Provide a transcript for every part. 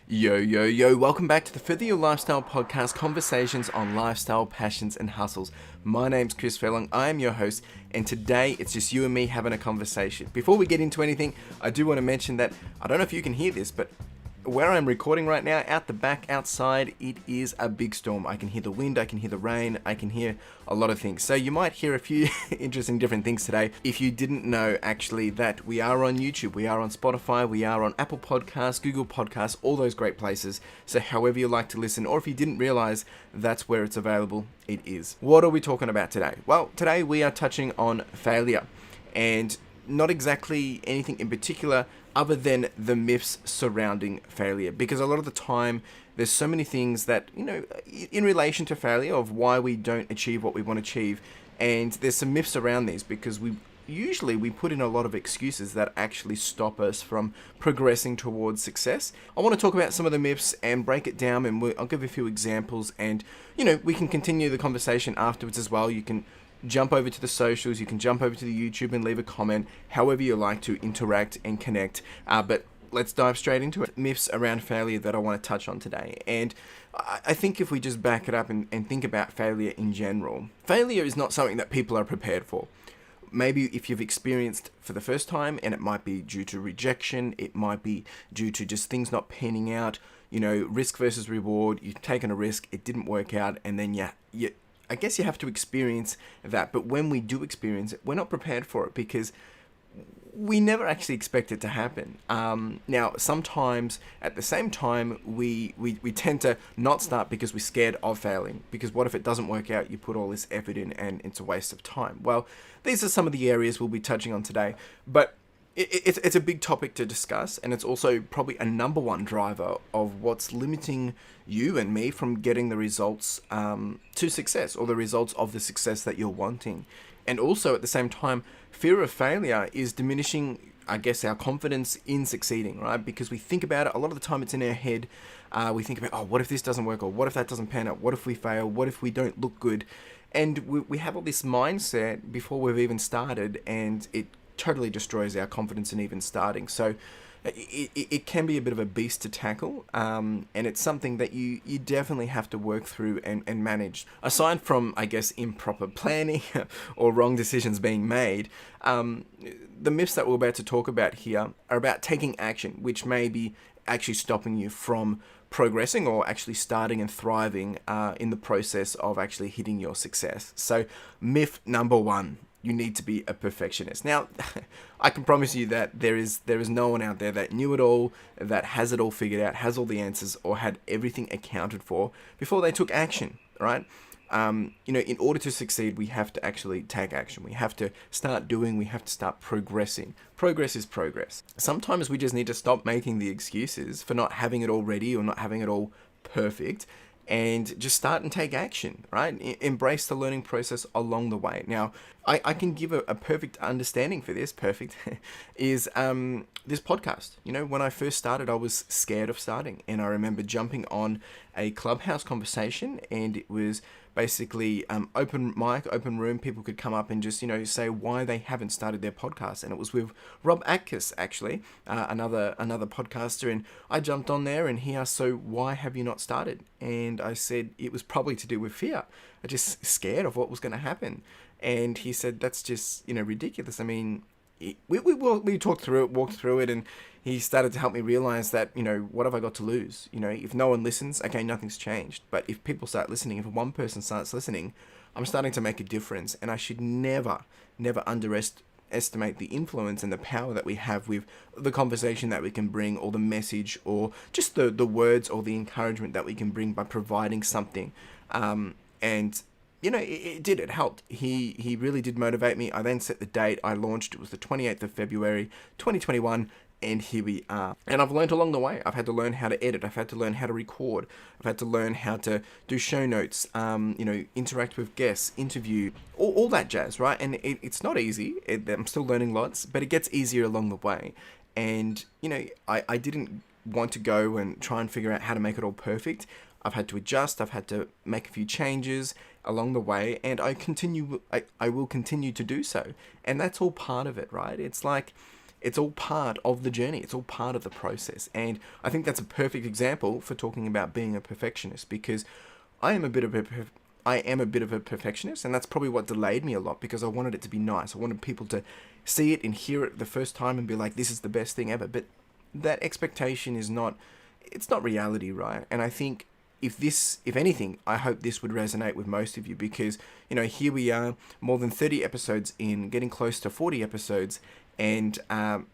Yo, yo, yo, welcome back to the Further Your Lifestyle podcast, conversations on lifestyle, passions, and hustles. My name's CLFurlong, I am your host, and today it's just you and me having a conversation. Before we get into anything, I do want to mention that, I don't know if you can hear this, but where I'm recording right now, out the back, outside, it is a big storm. I can hear the wind, I can hear the rain, I can hear a lot of things. So you might hear a few interesting different things today. If you didn't know, actually, that we are on YouTube, we are on Spotify, we are on Apple Podcasts, Google Podcasts, all those great places. So however you like to listen, or if you didn't realize that's where it's available, it is. What are we talking about today? Well, today we are touching on failure, and not exactly anything in particular other than the myths surrounding failure, because a lot of the time there's so many things that, in relation to failure, of why we don't achieve what we want to achieve, and there's some myths around these because we put in a lot of excuses that actually stop us from progressing towards success. I want to talk about some of the myths and break it down, and I'll give a few examples, and we can continue the conversation afterwards as well. You can jump over to the socials, you can jump over to the YouTube and leave a comment, however you like to interact and connect. But let's dive straight into it. Myths around failure that I want to touch on today. And I think if we just back it up and think about failure in general, failure is not something that people are prepared for. Maybe if you've experienced for the first time, and it might be due to rejection, it might be due to just things not panning out, risk versus reward, you've taken a risk, it didn't work out, and then I guess you have to experience that. But when we do experience it, we're not prepared for it because we never actually expect it to happen. Now, sometimes at the same time, we tend to not start because we're scared of failing. Because what if it doesn't work out? You put all this effort in and it's a waste of time. Well, these are some of the areas we'll be touching on today. But it's a big topic to discuss, and it's also probably a number one driver of what's limiting you and me from getting the results to success, or the results of the success that you're wanting. And also at the same time, fear of failure is diminishing, I guess, our confidence in succeeding, right? Because we think about it, a lot of the time it's in our head. We think about, what if this doesn't work? Or what if that doesn't pan out? What if we fail? What if we don't look good? And we have all this mindset before we've even started, and it totally destroys our confidence in even starting. So it can be a bit of a beast to tackle, and it's something that you definitely have to work through and manage. Aside from, I guess, improper planning or wrong decisions being made, the myths that we're about to talk about here are about taking action, which may be actually stopping you from progressing or actually starting and thriving in the process of actually hitting your success. So myth number one: you need to be a perfectionist. Now, I can promise you that there is no one out there that knew it all, that has it all figured out, has all the answers, or had everything accounted for before they took action, right? In order to succeed, we have to actually take action. We have to start doing, we have to start progressing. Progress is progress. Sometimes we just need to stop making the excuses for not having it all ready or not having it all perfect, and just start and take action, right? Embrace the learning process along the way. Now, I can give a perfect understanding for this. Perfect is this podcast. When I first started, I was scared of starting, and I remember jumping on a Clubhouse conversation, and it was basically open mic, open room. People could come up and just say why they haven't started their podcast, and it was with Rob Atkiss, actually, another podcaster, and I jumped on there, and he asked, so why have you not started? And I said it was probably to do with fear. I just scared of what was going to happen. And he said, that's just ridiculous. I mean, we talked through it, walked through it, and he started to help me realize that, what have I got to lose? If no one listens, okay, nothing's changed. But if people start listening, if one person starts listening, I'm starting to make a difference. And I should never underestimate the influence and the power that we have with the conversation that we can bring, or the message, or just the words or the encouragement that we can bring by providing something. And it helped. He really did motivate me. I then set the date. I launched. It was the 28th of February, 2021. And here we are. And I've learned along the way. I've had to learn how to edit. I've had to learn how to record. I've had to learn how to do show notes, interact with guests, interview, all that jazz, right? And it's not easy. I'm still learning lots, but it gets easier along the way. And, I didn't want to go and try and figure out how to make it all perfect. I've had to adjust. I've had to make a few changes along the way, and I will continue to do so. And that's all part of it, right? It's like, it's all part of the journey. It's all part of the process. And I think that's a perfect example for talking about being a perfectionist, because I am a bit of a perfectionist, and that's probably what delayed me a lot, because I wanted it to be nice. I wanted people to see it and hear it the first time and be like, this is the best thing ever. But that expectation is not, it's not reality, right? And I think if anything, I hope this would resonate with most of you, because, here we are, more than 30 episodes in, getting close to 40 episodes, and I'm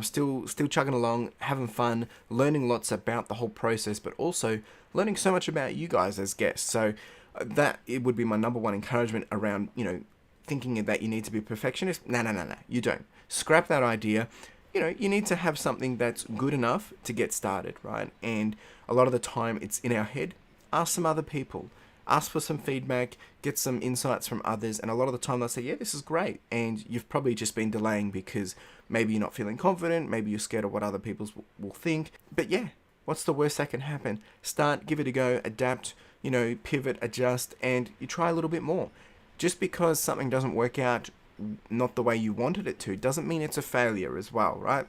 still chugging along, having fun, learning lots about the whole process, but also learning so much about you guys as guests. So that it would be my number one encouragement around, thinking that you need to be a perfectionist. No, you don't. Scrap that idea. You need to have something that's good enough to get started, right? And a lot of the time it's in our head. Ask some other people. Ask for some feedback, get some insights from others, and a lot of the time they'll say, yeah, this is great. And you've probably just been delaying because maybe you're not feeling confident, maybe you're scared of what other people will think. But yeah, what's the worst that can happen? Start, give it a go, adapt, pivot, adjust, and you try a little bit more. Just because something doesn't work out not the way you wanted it to doesn't mean it's a failure as well, right?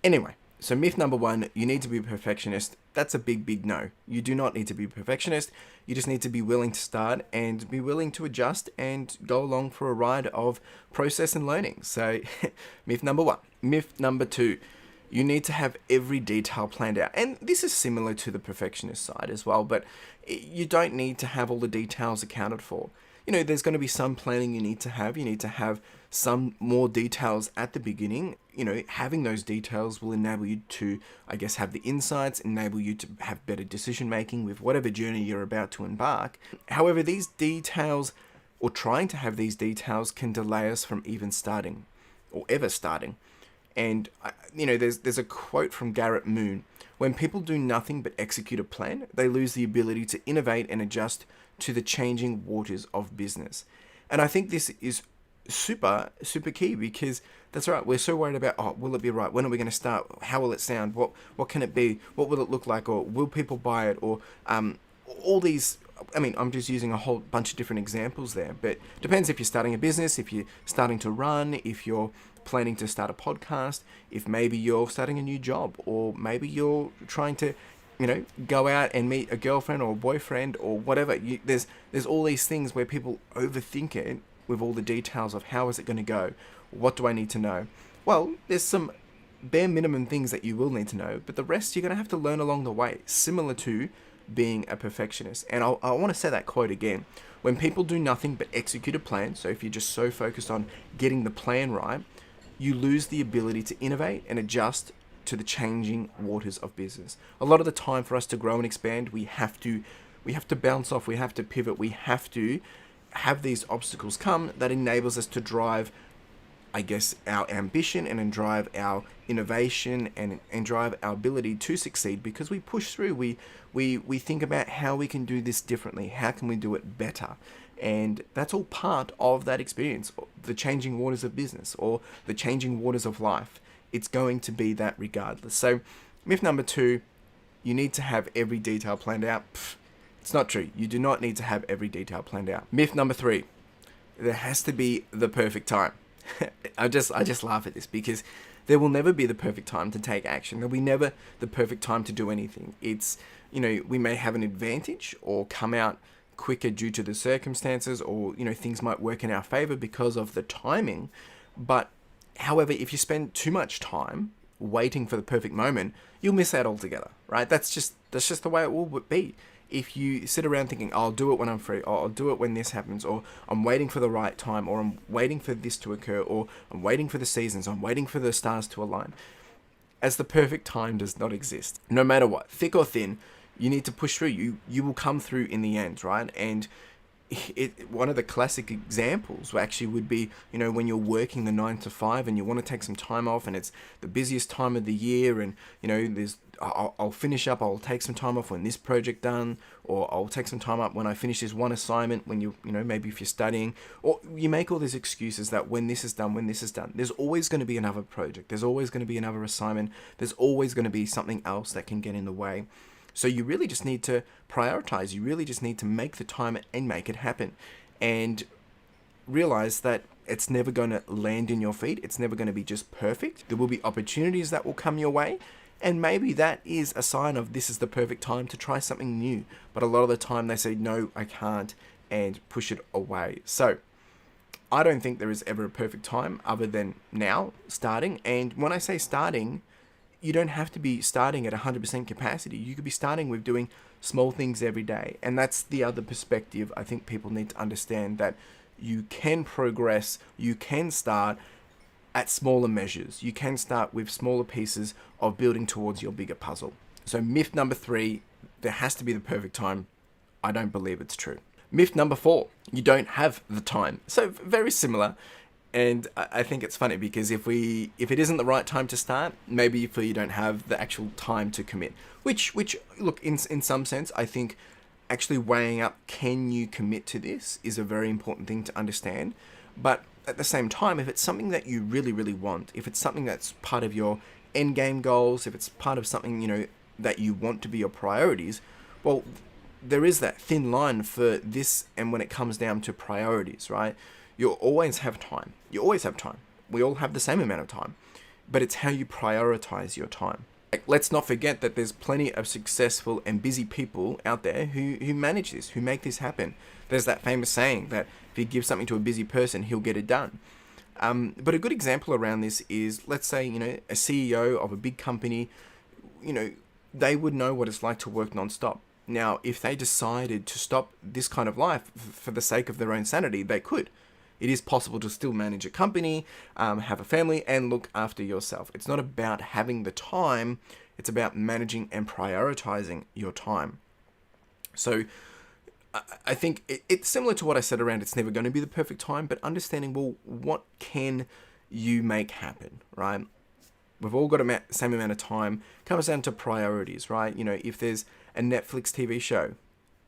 Anyway, so myth number one, you need to be a perfectionist. That's a big no. You do not need to be a perfectionist. You just need to be willing to start and be willing to adjust and go along for a ride of process and learning. So myth number one. Myth number two, you need to have every detail planned out. And this is similar to the perfectionist side as well, but you don't need to have all the details accounted for. There's going to be some planning you need to have. You need to have some more details at the beginning. Having those details will enable you to, have the insights, enable you to have better decision making with whatever journey you're about to embark. However, these details, or trying to have these details, can delay us from even starting or ever starting. And, there's a quote from Garrett Moon: when people do nothing but execute a plan, they lose the ability to innovate and adjust to the changing waters of business. And I think this is super key, because that's right, we're so worried about, will it be right? When are we going to start? How will it sound? What can it be? What will it look like? Or will people buy it? Or all these, I'm just using a whole bunch of different examples there, but depends if you're starting a business, if you're starting to run, if you're planning to start a podcast, if maybe you're starting a new job, or maybe you're trying to go out and meet a girlfriend or a boyfriend or whatever. There's all these things where people overthink it with all the details of how is it going to go? What do I need to know? Well, there's some bare minimum things that you will need to know, but the rest you're going to have to learn along the way, similar to being a perfectionist. And I want to say that quote again. When people do nothing but execute a plan, so if you're just so focused on getting the plan right, you lose the ability to innovate and adjust to the changing waters of business. A lot of the time, for us to grow and expand, we have to bounce off, we have to pivot, we have to have these obstacles come that enables us to drive, our ambition, and drive our innovation, and drive our ability to succeed, because we push through. We think about how we can do this differently, how can we do it better. And that's all part of that experience, the changing waters of business or the changing waters of life. It's going to be that regardless. So myth number two, you need to have every detail planned out. It's not true. You do not need to have every detail planned out. Myth number three, there has to be the perfect time. I just laugh at this, because there will never be the perfect time to take action. There'll be never the perfect time to do anything. It's, we may have an advantage or come out quicker due to the circumstances, or, things might work in our favor because of the timing. But however, if you spend too much time waiting for the perfect moment, you'll miss out altogether, right? That's just the way it will be. If you sit around thinking, I'll do it when I'm free, or I'll do it when this happens, or I'm waiting for the right time, or I'm waiting for this to occur, or I'm waiting for the seasons, I'm waiting for the stars to align, as the perfect time does not exist. No matter what, thick or thin, you need to push through. You will come through in the end, right? And one of the classic examples actually would be, when you're working the 9 to 5 and you want to take some time off, and it's the busiest time of the year, and I'll finish up, I'll take some time off when this project done, or I'll take some time up when I finish this one assignment, when maybe if you're studying, or you make all these excuses that when this is done, there's always going to be another project, there's always going to be another assignment, there's always going to be something else that can get in the way. So you really just need to prioritize. You really just need to make the time and make it happen. And realize that it's never going to land in your feet. It's never going to be just perfect. There will be opportunities that will come your way. And maybe that is a sign of this is the perfect time to try something new. But a lot of the time they say, no, I can't, and push it away. So I don't think there is ever a perfect time other than now, starting. And when I say starting, you don't have to be starting at 100% capacity. You could be starting with doing small things every day. And that's the other perspective I think people need to understand, that you can progress, you can start at smaller measures. You can start with smaller pieces of building towards your bigger puzzle. So myth number 3, there has to be the perfect time. I don't believe it's true. Myth number 4, you don't have the time. So very similar. And I think it's funny because if it isn't the right time to start, maybe you feel you don't have the actual time to commit. Which look, in some sense, I think actually weighing up, can you commit to this, is a very important thing to understand. But at the same time, if it's something that you really, really want, if it's something that's part of your end game goals, if it's part of something, that you want to be your priorities, well, there is that thin line for this. And when it comes down to priorities, right? You'll always have time. You always have time. We all have the same amount of time, but it's how you prioritize your time. Like, let's not forget that there's plenty of successful and busy people out there who manage this, who make this happen. There's that famous saying that if you give something to a busy person, he'll get it done. But a good example around this is, let's say, a CEO of a big company, they would know what it's like to work nonstop. Now, if they decided to stop this kind of life for the sake of their own sanity, they could. It is possible to still manage a company, have a family, and look after yourself. It's not about having the time. It's about managing and prioritizing your time. So I think it's similar to what I said around it's never going to be the perfect time, but understanding, well, what can you make happen, right? We've all got the same amount of time. It comes down to priorities, right? If there's a Netflix TV show,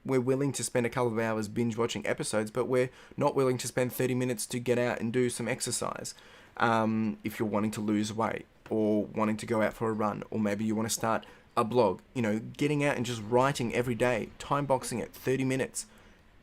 we're willing to spend a couple of hours binge watching episodes, but we're not willing to spend 30 minutes to get out and do some exercise. If you're wanting to lose weight or wanting to go out for a run, or maybe you want to start a blog, getting out and just writing every day, time boxing it 30 minutes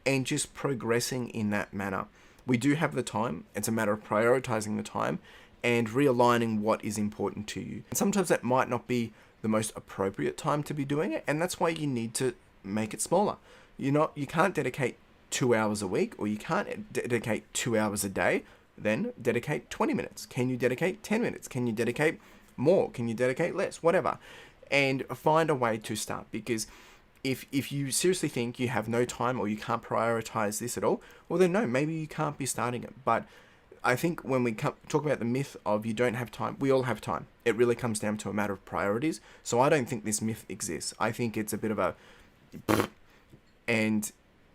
and just progressing in that manner. We do have the time. It's a matter of prioritizing the time and realigning what is important to you. And sometimes that might not be the most appropriate time to be doing it, and that's why you need to make it smaller. You can't dedicate 2 hours a week, or you can't dedicate 2 hours a day. Then dedicate 20 minutes. Can you dedicate 10 minutes? Can you dedicate more? Can you dedicate less? Whatever. And find a way to start, because if you seriously think you have no time or you can't prioritize this at all, well then no, maybe you can't be starting it. But I think when we talk about the myth of you don't have time, we all have time. It really comes down to a matter of priorities. So I don't think this myth exists. I think it's a bit of a... And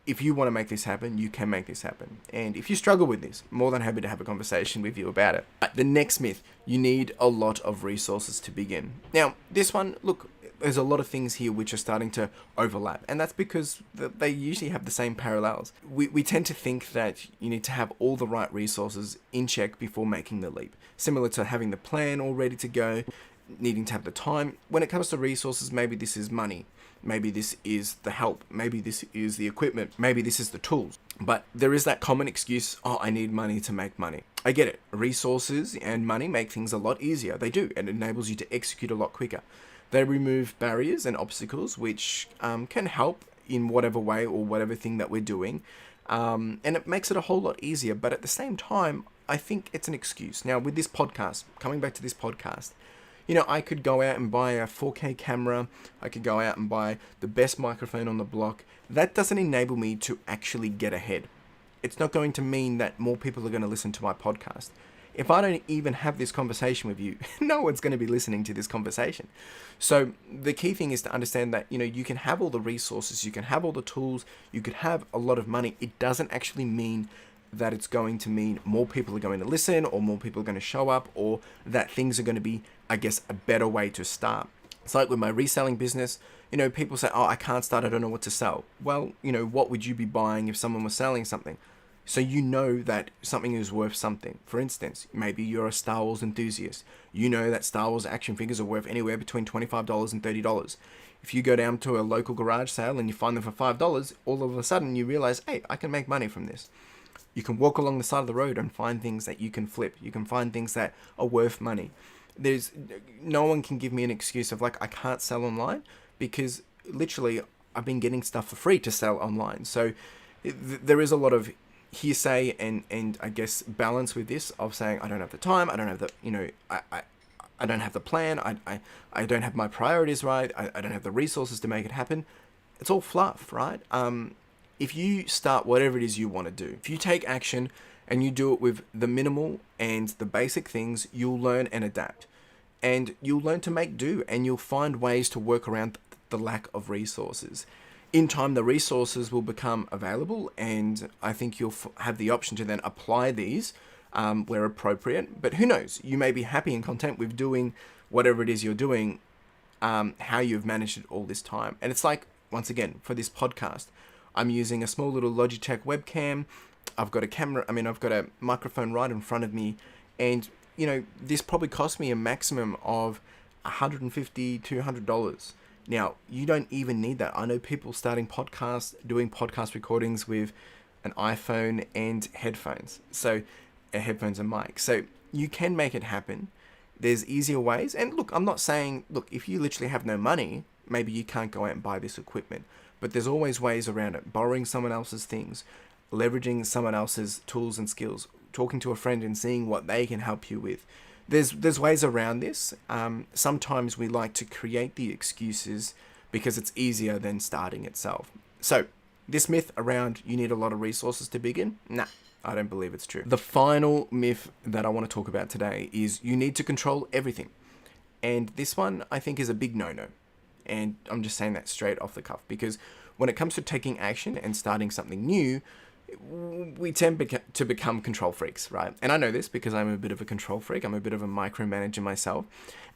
if you want to make this happen, you can make this happen. And if you struggle with this, more than happy to have a conversation with you about it. The next myth, you need a lot of resources to begin. Now, this one, look, there's a lot of things here which are starting to overlap, and that's because they usually have the same parallels. We tend to think that you need to have all the right resources in check before making the leap, similar to having the plan all ready to go, needing to have the time. When it comes to resources, maybe this is money, maybe this is the help, maybe this is the equipment, maybe this is the tools. But there is that common excuse, oh, I need money to make money. I get it. Resources and money make things a lot easier. They do. It enables you to execute a lot quicker. They remove barriers and obstacles, which can help in whatever way or whatever thing that we're doing. And it makes it a whole lot easier. But at the same time, I think it's an excuse. Now, with this podcast, coming back to this podcast, I could go out and buy a 4K camera. I could go out and buy the best microphone on the block. That doesn't enable me to actually get ahead. It's not going to mean that more people are going to listen to my podcast. If I don't even have this conversation with you, no one's going to be listening to this conversation. So the key thing is to understand that, you can have all the resources, you can have all the tools, you could have a lot of money. It doesn't actually mean that it's going to mean more people are going to listen, or more people are going to show up, or that things are going to be, I guess, a better way to start. It's like with my reselling business, people say, oh, I can't start, I don't know what to sell. Well, what would you be buying if someone was selling something? So you know that something is worth something. For instance, maybe you're a Star Wars enthusiast. You know that Star Wars action figures are worth anywhere between $25 and $30. If you go down to a local garage sale and you find them for $5, all of a sudden you realize, hey, I can make money from this. You can walk along the side of the road and find things that you can flip. You can find things that are worth money. There's no one can give me an excuse of like, I can't sell online, because literally I've been getting stuff for free to sell online. So there is a lot of hearsay and I guess balance with this of saying, I don't have the time, I don't have the, I don't have the plan, I don't have my priorities right, I don't have the resources to make it happen. It's all fluff, right? If you start whatever it is you want to do, if you take action and you do it with the minimal and the basic things, you'll learn and adapt. And you'll learn to make do, and you'll find ways to work around the lack of resources. In time, the resources will become available, and I think you'll have the option to then apply these where appropriate. But who knows? You may be happy and content with doing whatever it is you're doing, how you've managed it all this time. And it's like, once again, for this podcast, I'm using a small little Logitech webcam. I've got a microphone right in front of me, and this probably cost me a maximum of $150, $200. Now, you don't even need that. I know people starting podcasts, doing podcast recordings with an iPhone and headphones. So, headphones and mic. So, you can make it happen. There's easier ways. And look, I'm not saying, if you literally have no money, maybe you can't go out and buy this equipment. But there's always ways around it. Borrowing someone else's things, leveraging someone else's tools and skills, talking to a friend and seeing what they can help you with. There's ways around this. Sometimes we like to create the excuses because it's easier than starting itself. So this myth around you need a lot of resources to begin, nah, I don't believe it's true. The final myth that I want to talk about today is you need to control everything. And this one I think is a big no-no. And I'm just saying that straight off the cuff, because when it comes to taking action and starting something new, we tend to become control freaks, right? And I know this because I'm a bit of a control freak. I'm a bit of a micromanager myself.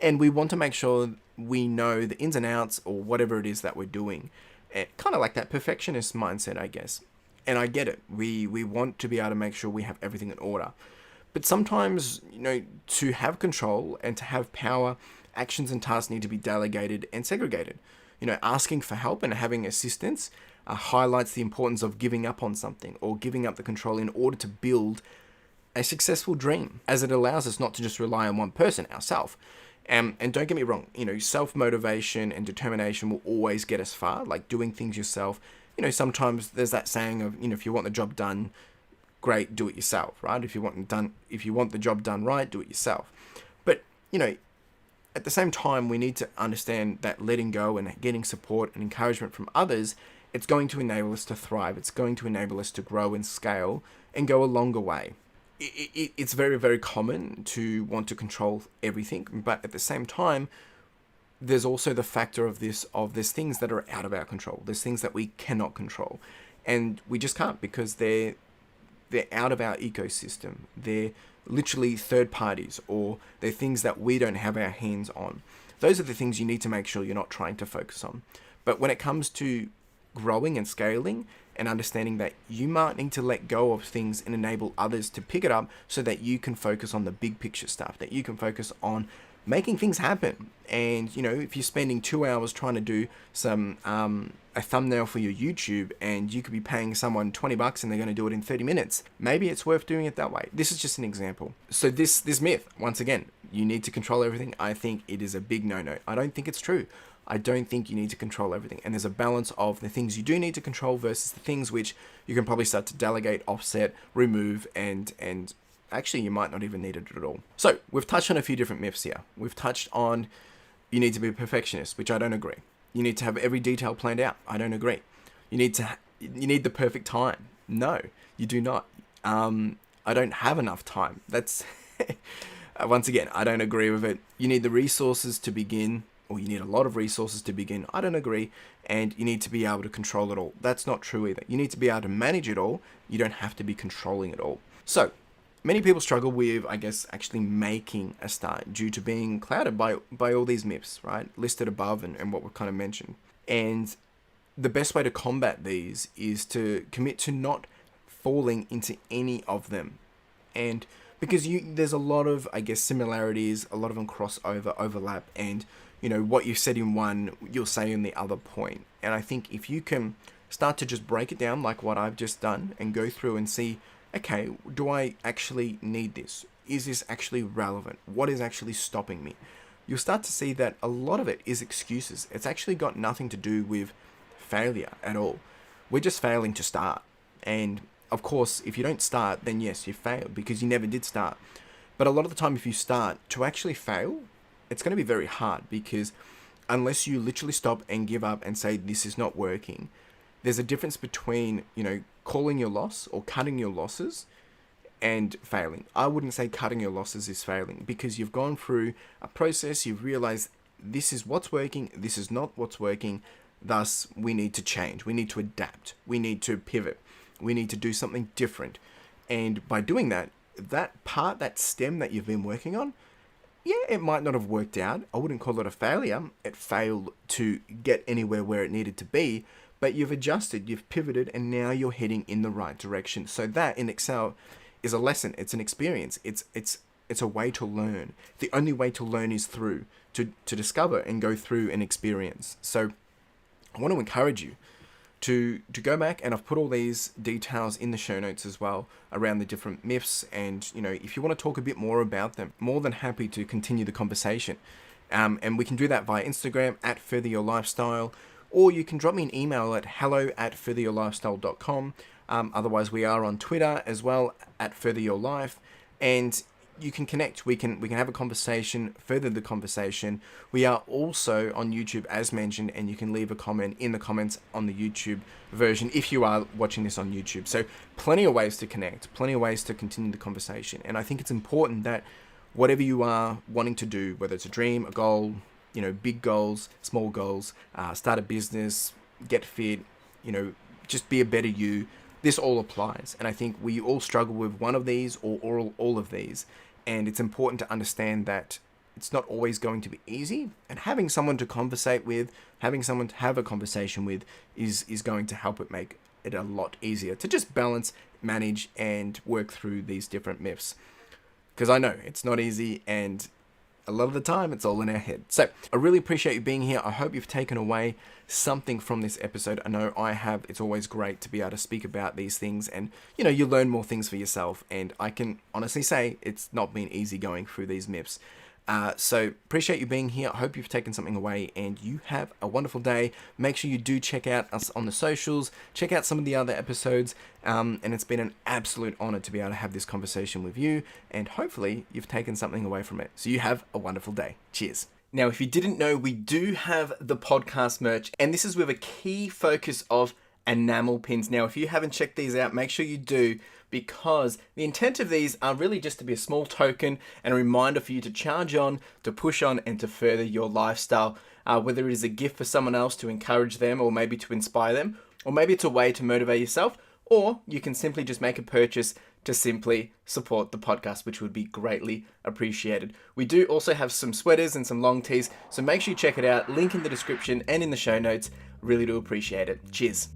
And we want to make sure we know the ins and outs or whatever it is that we're doing. Kind of like that perfectionist mindset, I guess. And I get it. We want to be able to make sure we have everything in order. But sometimes, to have control and to have power, actions and tasks need to be delegated and segregated. Asking for help and having assistance highlights the importance of giving up on something or giving up the control in order to build a successful dream, as it allows us not to just rely on one person, ourselves. And don't get me wrong, self-motivation and determination will always get us far, like doing things yourself. Sometimes there's that saying of, if you want the job done, great, do it yourself, right? If you want the job done right, do it yourself. But, at the same time, we need to understand that letting go and getting support and encouragement from others, it's going to enable us to thrive. It's going to enable us to grow and scale and go a longer way. It's very, very common to want to control everything, but at the same time, there's also the factor of there's things that are out of our control. There's things that we cannot control, and we just can't, because they're out of our ecosystem. They're literally third parties, or they're things that we don't have our hands on. Those are the things you need to make sure you're not trying to focus on. But when it comes to growing and scaling and understanding that you might need to let go of things and enable others to pick it up so that you can focus on the big picture stuff, that you can focus on making things happen. And if you're spending 2 hours trying to do some a thumbnail for your YouTube, and you could be paying someone $20 and they're going to do it in 30 minutes, maybe it's worth doing it that way. This is just an example. So this myth, once again, you need to control everything, I think it is a big no-no. I don't think it's true. I don't think you need to control everything. And there's a balance of the things you do need to control versus the things which you can probably start to delegate, offset, remove, and actually you might not even need it at all. So we've touched on a few different myths here. We've touched on you need to be a perfectionist, which I don't agree. You need to have every detail planned out. I don't agree. You need the perfect time. No, you do not. I don't have enough time. That's once again, I don't agree with it. You need the resources to begin, or you need a lot of resources to begin. I don't agree. And you need to be able to control it all. That's not true either. You need to be able to manage it all. You don't have to be controlling it all. So many people struggle with, I guess, actually making a start due to being clouded by all these myths, right? Listed above and what we've kind of mentioned. And the best way to combat these is to commit to not falling into any of them. And because there's a lot of, I guess, similarities, a lot of them overlap, and what you said in one, you'll say in the other point. And I think if you can start to just break it down like what I've just done and go through and see okay, do I actually need this? Is this actually relevant? What is actually stopping me? You'll start to see that a lot of it is excuses. It's actually got nothing to do with failure at all. We're just failing to start. And of course, if you don't start, then yes, you failed because you never did start. But a lot of the time, if you start, to actually fail, it's going to be very hard because unless you literally stop and give up and say, this is not working, there's a difference between, calling your loss or cutting your losses and failing. I wouldn't say cutting your losses is failing because you've gone through a process, you've realized this is what's working, this is not what's working, thus we need to change, we need to adapt, we need to pivot, we need to do something different. And by doing that, that stem that you've been working on, yeah, it might not have worked out. I wouldn't call it a failure. It failed to get anywhere where it needed to be, but you've adjusted, you've pivoted, and now you're heading in the right direction. So that in Excel is a lesson. It's an experience. It's a way to learn. The only way to learn is through to discover and go through an experience. So I want to encourage you to go back, and I've put all these details in the show notes as well around the different myths, and if you want to talk a bit more about them, more than happy to continue the conversation, and we can do that via Instagram at Further Your Lifestyle, or you can drop me an email at hello@furtheryourlifestyle.com. Otherwise, we are on Twitter as well at Further Your Life, and you can connect. We can have a conversation, further the conversation. We are also on YouTube, as mentioned, and you can leave a comment in the comments on the YouTube version if you are watching this on YouTube. So plenty of ways to connect, plenty of ways to continue the conversation. And I think it's important that whatever you are wanting to do, whether it's a dream, a goal, big goals, small goals, start a business, get fit, just be a better you, this all applies. And I think we all struggle with one of these or all of these. And it's important to understand that it's not always going to be easy. And having someone to conversate with, having someone to have a conversation with is going to help it make it a lot easier to just balance, manage, and work through these different myths. Because I know it's not easy, and a lot of the time it's all in our head. So I really appreciate you being here. I hope you've taken away something from this episode. I know I have. It's always great to be able to speak about these things, and you learn more things for yourself. And I can honestly say it's not been easy going through these myths. So appreciate you being here. I hope you've taken something away, and you have a wonderful day. Make sure you do check out us on the socials, check out some of the other episodes, and it's been an absolute honor to be able to have this conversation with you, and hopefully you've taken something away from it. So you have a wonderful day. Cheers. Now, if you didn't know, we do have the podcast merch, and this is with a key focus of enamel pins. Now, if you haven't checked these out, make sure you do, because the intent of these are really just to be a small token and a reminder for you to charge on, to push on, and to further your lifestyle. Whether it is a gift for someone else to encourage them, or maybe to inspire them, or maybe it's a way to motivate yourself, or you can simply just make a purchase to simply support the podcast, which would be greatly appreciated. We do also have some sweaters and some long tees, so make sure you check it out. Link in the description and in the show notes. Really do appreciate it. Cheers.